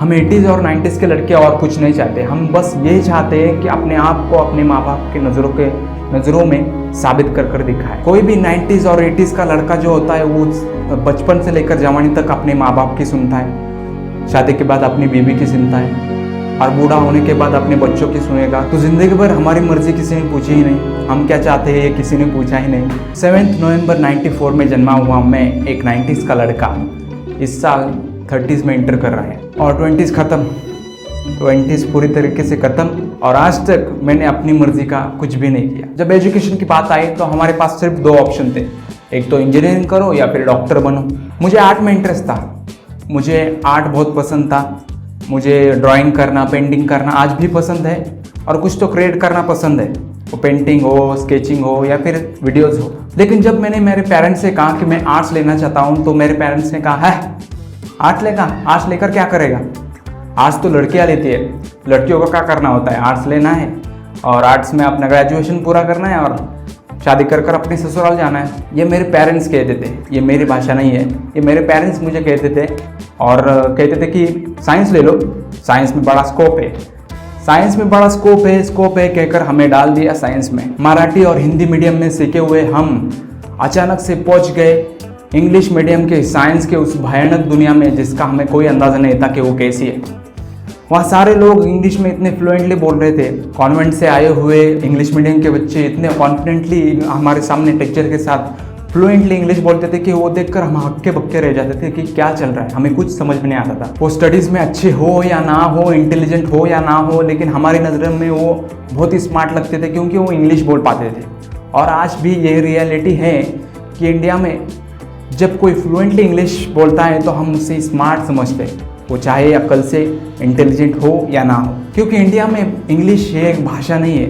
हम 80s और 90s के लड़के और कुछ नहीं चाहते। हम बस यही चाहते हैं कि अपने आप को अपने माँ बाप के नज़रों में साबित कर दिखाए। कोई भी 90s और 80s का लड़का जो होता है वो बचपन से लेकर जवानी तक अपने माँ बाप की सुनता है, शादी के बाद अपनी बीवी की सुनता है और बूढ़ा होने के बाद अपने बच्चों की सुनेगा। तो ज़िंदगी भर हमारी मर्जी किसी ने पूछी ही नहीं, हम क्या चाहते हैं ये किसी ने पूछा ही नहीं। 7 नवंबर 94 में जन्मा हुआ मैं, एक 90s का लड़का, इस साल 30s में इंटर कर रहा है और 20s ख़त्म, 20s पूरी तरीके से ख़त्म और आज तक मैंने अपनी मर्जी का कुछ भी नहीं किया। जब एजुकेशन की बात आई तो हमारे पास सिर्फ 2 ऑप्शन थे, एक तो इंजीनियरिंग करो या फिर डॉक्टर बनो। मुझे आर्ट में इंटरेस्ट था, मुझे आर्ट बहुत पसंद था, मुझे ड्राइंग करना, पेंटिंग करना आज भी पसंद है और कुछ तो क्रिएट करना पसंद है, वो पेंटिंग हो, स्केचिंग हो या फिर वीडियोज़ हो। लेकिन जब मैंने मेरे पेरेंट्स से कहा कि मैं आर्ट्स लेना चाहता हूँ तो मेरे पेरेंट्स ने कहा है आर्ट्स लेगा, आर्ट्स लेकर क्या करेगा, आर्ट्स तो लड़कियाँ लेती है, लड़कियों को क्या करना होता है, आर्ट्स लेना है और आर्ट्स में अपना ग्रेजुएशन पूरा करना है और शादी कर अपने ससुराल जाना है। ये मेरे पेरेंट्स कहते थे, ये मेरी भाषा नहीं है, ये मेरे पेरेंट्स मुझे कहते थे और कहते थे कि साइंस ले लो, साइंस में बड़ा स्कोप है, साइंस में बड़ा स्कोप है कहकर हमें डाल दिया साइंस में। मराठी और हिंदी मीडियम में सीखे हुए हम अचानक से पहुंच गए इंग्लिश मीडियम के साइंस के उस भयानक दुनिया में जिसका हमें कोई अंदाज़ा नहीं था कि वो कैसी है। वहाँ सारे लोग इंग्लिश में इतने फ्लुएंटली बोल रहे थे, कॉन्वेंट से आए हुए इंग्लिश मीडियम के बच्चे इतने कॉन्फिडेंटली हमारे सामने टीचर के साथ फ्लुएंटली इंग्लिश बोलते थे कि वो देखकर हम हक्के बक्के रह जाते थे कि क्या चल रहा है, हमें कुछ समझ में नहीं आता था। वो स्टडीज़ में अच्छे हो या ना हो, इंटेलिजेंट हो या ना हो, लेकिन हमारी नज़र में वो बहुत ही स्मार्ट लगते थे क्योंकि वो इंग्लिश बोल पाते थे। और आज भी ये रियलिटी है कि इंडिया में जब कोई फ्लुएंटली इंग्लिश बोलता है तो हम उसे स्मार्ट समझते हैं, वो चाहे अक्ल से इंटेलिजेंट हो या ना हो, क्योंकि इंडिया में इंग्लिश ये एक भाषा नहीं है,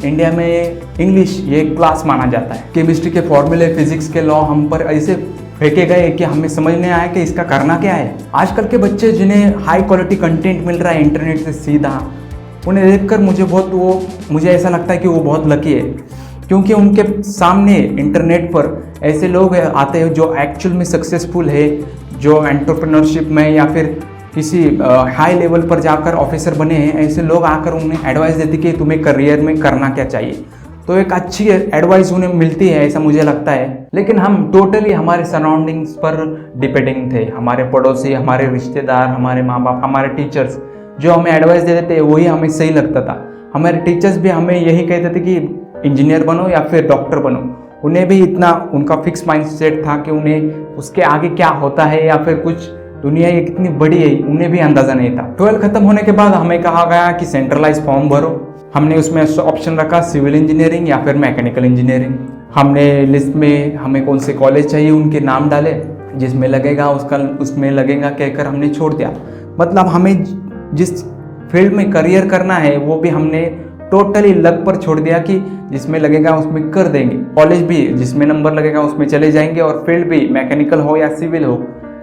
इंडिया में इंग्लिश ये एक क्लास माना जाता है। केमिस्ट्री के फॉर्मूले, फिजिक्स के लॉ हम पर ऐसे फेंके गए कि हमें समझ नहीं आया कि इसका करना क्या है। आजकल के बच्चे जिन्हें हाई क्वालिटी कंटेंट मिल रहा है इंटरनेट से सीधा, उन्हें देखकर मुझे ऐसा लगता है कि वो बहुत लकी है, क्योंकि उनके सामने इंटरनेट पर ऐसे लोग आते हैं जो एक्चुअल में सक्सेसफुल है, जो एंटरप्रेन्योरशिप में या फिर किसी हाई लेवल पर जाकर ऑफिसर बने हैं। ऐसे लोग आकर उन्हें एडवाइस देते कि तुम्हें करियर में करना क्या चाहिए, तो एक अच्छी एडवाइस उन्हें मिलती है, ऐसा मुझे लगता है। लेकिन हम टोटली हमारे सराउंडिंग्स पर डिपेंडिंग थे, हमारे पड़ोसी, हमारे रिश्तेदार, हमारे माँ बाप, हमारे टीचर्स जो हमें एडवाइस देते थे वही हमें सही लगता था। हमारे टीचर्स भी हमें यही कहते थे कि इंजीनियर बनो या फिर डॉक्टर बनो। उन्हें भी इतना उनका फिक्स माइंडसेट था कि उन्हें उसके आगे क्या होता है या फिर कुछ दुनिया ये कितनी बड़ी है उन्हें भी अंदाज़ा नहीं था। 12 खत्म होने के बाद हमें कहा गया कि सेंट्रलाइज फॉर्म भरो। हमने उसमें ऑप्शन रखा सिविल इंजीनियरिंग या फिर मैकेनिकल इंजीनियरिंग। हमने लिस्ट में हमें कौन से कॉलेज चाहिए उनके नाम डाले, जिसमें लगेगा उसमें लगेगा कहकर हमने छोड़ दिया। मतलब हमें जिस फील्ड में करियर करना है वो भी हमने टोटली लक पर छोड़ दिया कि जिसमें लगेगा उसमें कर देंगे। कॉलेज भी जिसमें नंबर लगेगा उसमें चले जाएंगे और फील्ड भी मैकेनिकल हो या सिविल हो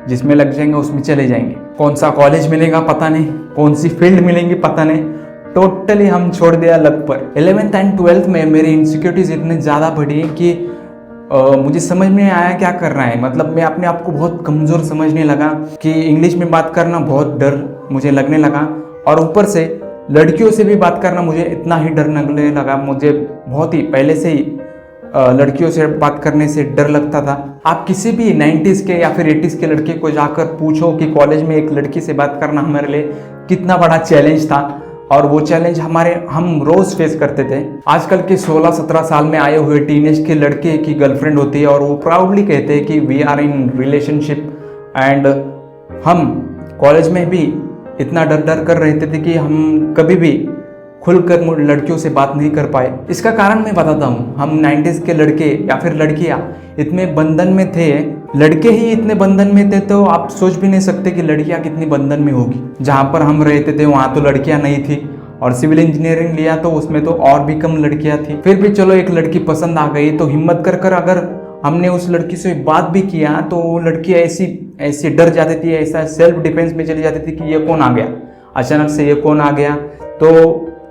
जिसमें लग जाएंगे उसमें चले जाएंगे। कौन सा कॉलेज मिलेगा पता नहीं, कौन सी फील्ड मिलेंगी पता नहीं, टोटली हम छोड़ दिया लक पर। 11th एंड 12th में मेरी इनसिक्योरिटीज इतनी ज़्यादा बढ़ी कि मुझे समझ में आया क्या करना है। मतलब मैं अपने आप को बहुत कमज़ोर समझने लगा कि इंग्लिश में बात करना बहुत डर मुझे लगने लगा और ऊपर से लड़कियों से भी बात करना मुझे इतना ही डर लगने लगा। मुझे बहुत ही पहले से ही लड़कियों से बात करने से डर लगता था। आप किसी भी 90s के या फिर 80s के लड़के को जाकर पूछो कि कॉलेज में एक लड़की से बात करना हमारे लिए कितना बड़ा चैलेंज था और वो चैलेंज हम रोज़ फेस करते थे। आजकल के 16-17 साल में आए हुए टीनेज के लड़के की गर्लफ्रेंड होती है और वो प्राउडली कहते हैं कि we are in relationship and हम कॉलेज में भी इतना डर कर रहते थे कि हम कभी भी खुलकर लड़कियों से बात नहीं कर पाए। इसका कारण मैं बताता हूँ। हम 90s के लड़के या फिर लड़कियाँ इतने बंधन में थे, लड़के ही इतने बंधन में थे तो आप सोच भी नहीं सकते कि लड़कियाँ कितनी बंधन में होगी। जहाँ पर हम रहते थे वहाँ तो लड़कियाँ नहीं थी और सिविल इंजीनियरिंग लिया तो उसमें तो और भी कम लड़कियाँ थी। फिर भी चलो एक लड़की पसंद आ गई तो हिम्मत कर अगर हमने उस लड़की से बात भी किया तो वो लड़की ऐसी डर जाती थी, ऐसा सेल्फ डिफेंस में चली जाती थी कि ये कौन आ गया, अचानक से ये कौन आ गया। तो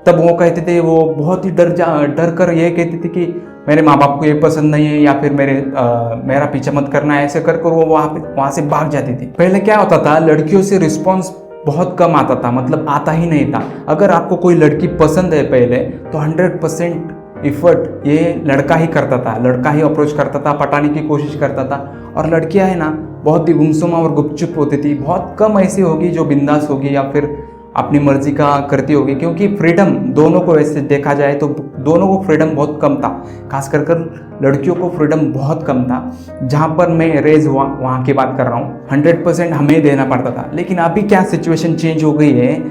तब वो कहते थे, वो बहुत ही डर कर ये कहती थी कि मेरे माँ बाप को ये पसंद नहीं है या फिर मेरा पीछा मत करना है, ऐसे कर वो वहाँ से भाग जाती थी। पहले क्या होता था, लड़कियों से रिस्पॉन्स बहुत कम आता था, मतलब आता ही नहीं था। अगर आपको कोई लड़की पसंद है पहले तो 100% इफर्ट ये लड़का ही करता था, लड़का ही अप्रोच करता था, पटाने की कोशिश करता था। और लड़कियां है ना बहुत ही गुमसुमा और गुपचुप होती थी। बहुत कम ऐसी होगी जो बिंदास होगी या फिर अपनी मर्जी का करती होगी, क्योंकि फ्रीडम दोनों को ऐसे देखा जाए तो दोनों को फ्रीडम बहुत कम था। खास कर लड़कियों को फ्रीडम बहुत कम था। जहाँ पर मैं रेज हुआ वहाँ की बात कर रहा हूँ, 100% हमें देना पड़ता था। लेकिन अभी क्या सिचुएशन चेंज हो गई है,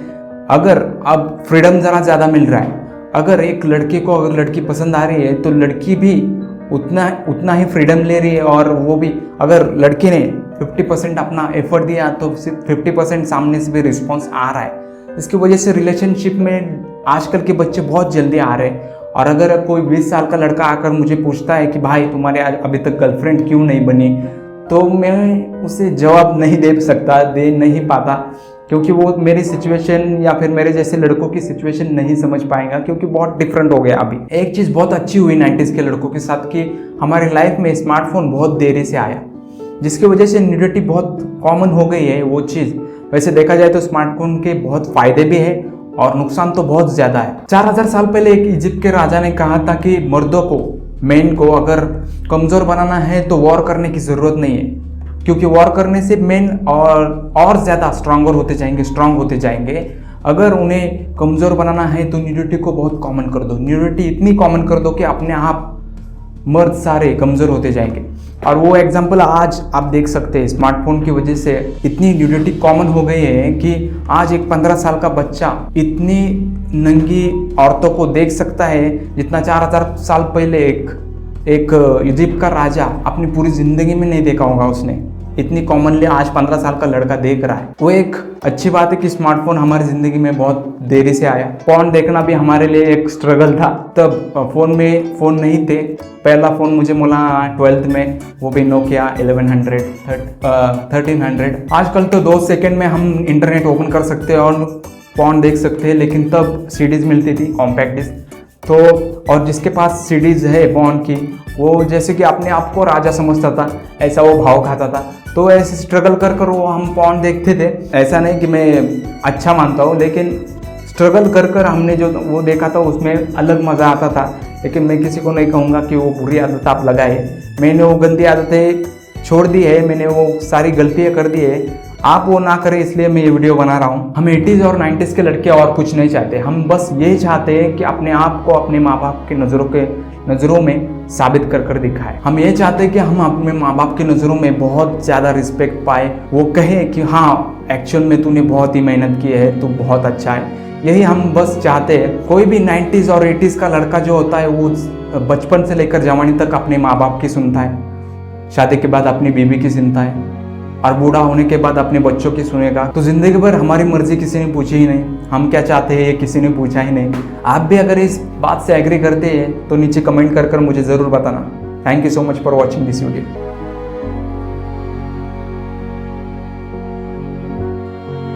अगर अब फ्रीडम ज़रा ज़्यादा मिल रहा है। अगर एक लड़के को अगर लड़की पसंद आ रही है तो लड़की भी उतना ही फ्रीडम ले रही है। और वो भी अगर लड़के ने 50% अपना एफर्ट दिया तो सिर्फ 50% सामने से भी रिस्पॉन्स आ रहा है। इसकी वजह से रिलेशनशिप में आजकल के बच्चे बहुत जल्दी आ रहे हैं। और अगर कोई 20 साल का लड़का आकर मुझे पूछता है कि भाई तुम्हारे अभी तक गर्लफ्रेंड क्यों नहीं बनी, तो मैं उसे जवाब नहीं दे सकता, दे नहीं पाता, क्योंकि वो मेरी सिचुएशन या फिर मेरे जैसे लड़कों की सिचुएशन नहीं समझ पाएगा, क्योंकि बहुत डिफरेंट हो गया अभी। एक चीज़ बहुत अच्छी हुई 90s के लड़कों के साथ कि हमारी लाइफ में स्मार्टफोन बहुत देरी से आया, जिसकी वजह से न्यूडिटी बहुत कॉमन हो गई है वो चीज़। वैसे देखा जाए तो स्मार्टफोन के बहुत फ़ायदे भी है और नुकसान तो बहुत ज़्यादा है। 4000 साल पहले एक इजिप्ट के राजा ने कहा था कि मर्दों को, मेन को अगर कमज़ोर बनाना है तो वॉर करने की ज़रूरत नहीं है, क्योंकि वॉर करने से मेन और ज़्यादा स्ट्रांग होते जाएंगे। अगर उन्हें कमज़ोर बनाना है तो न्यूडिटी को बहुत कॉमन कर दो, न्यूडिटी इतनी कॉमन कर दो कि अपने आप मर्द सारे कमज़ोर होते जाएंगे। और वो एग्जाम्पल आज आप देख सकते हैं, स्मार्टफोन की वजह से इतनी न्यूडिटी कॉमन हो गई है कि आज एक 15 साल का बच्चा इतनी नंगी औरतों को देख सकता है जितना 4000 साल पहले एक इजिप्ट का राजा अपनी पूरी ज़िंदगी में नहीं देखा होगा उसने। इतनी कॉमनली आज 15 साल का लड़का देख रहा है। वो एक अच्छी बात है कि स्मार्टफोन हमारी ज़िंदगी में बहुत देरी से आया। फोन देखना भी हमारे लिए एक स्ट्रगल था, तब फ़ोन नहीं थे। पहला फ़ोन मुझे मिला 12th में, वो भी नोकिया 1300। आजकल तो 2 सेकंड में हम इंटरनेट ओपन कर सकते हैं और फोन देख सकते हैं, लेकिन तब सीडीज़ मिलती थी, कॉम्पैक्ट डिस्क। तो और जिसके पास सीडीज़ है फोन की, वो जैसे कि अपने आप को राजा समझता था, ऐसा वो भाव खाता था। तो ऐसे स्ट्रगल कर वो हम फोन देखते थे। ऐसा नहीं कि मैं अच्छा मानता हूँ, लेकिन स्ट्रगल कर हमने जो वो देखा था उसमें अलग मज़ा आता था। लेकिन मैं किसी को नहीं कहूँगा कि वो बुरी आदत आप लगाए। मैंने वो गंदी आदतें छोड़ दी है, मैंने वो सारी गलतियाँ कर दी है, आप वो ना करें, इसलिए मैं ये वीडियो बना रहा हूँ। हम 80s और 90s के लड़के और कुछ नहीं चाहते। हम बस यही चाहते हैं कि अपने आप को अपने माँ बाप की नज़रों में साबित कर दिखाएं। हम ये चाहते हैं कि हम अपने माँ बाप की नज़रों में बहुत ज़्यादा रिस्पेक्ट पाए, वो कहे कि हाँ एक्चुअल में तूने बहुत ही मेहनत की है, तू बहुत अच्छा है। यही हम बस चाहते हैं। कोई भी 90s और 80s का लड़का जो होता है वो बचपन से लेकर जवानी तक अपने माँ बाप की सुनता है, शादी के बाद अपनी बीवी की सुनता है, और बूढ़ा होने के बाद अपने बच्चों की सुनेगा। तो जिंदगी भर हमारी मर्जी किसी ने पूछी ही नहीं, हम क्या चाहते हैं ये किसी ने पूछा ही नहीं। आप भी अगर इस बात से एग्री करते हैं तो नीचे कमेंट कर मुझे ज़रूर बताना। Thank you so much for watching this video.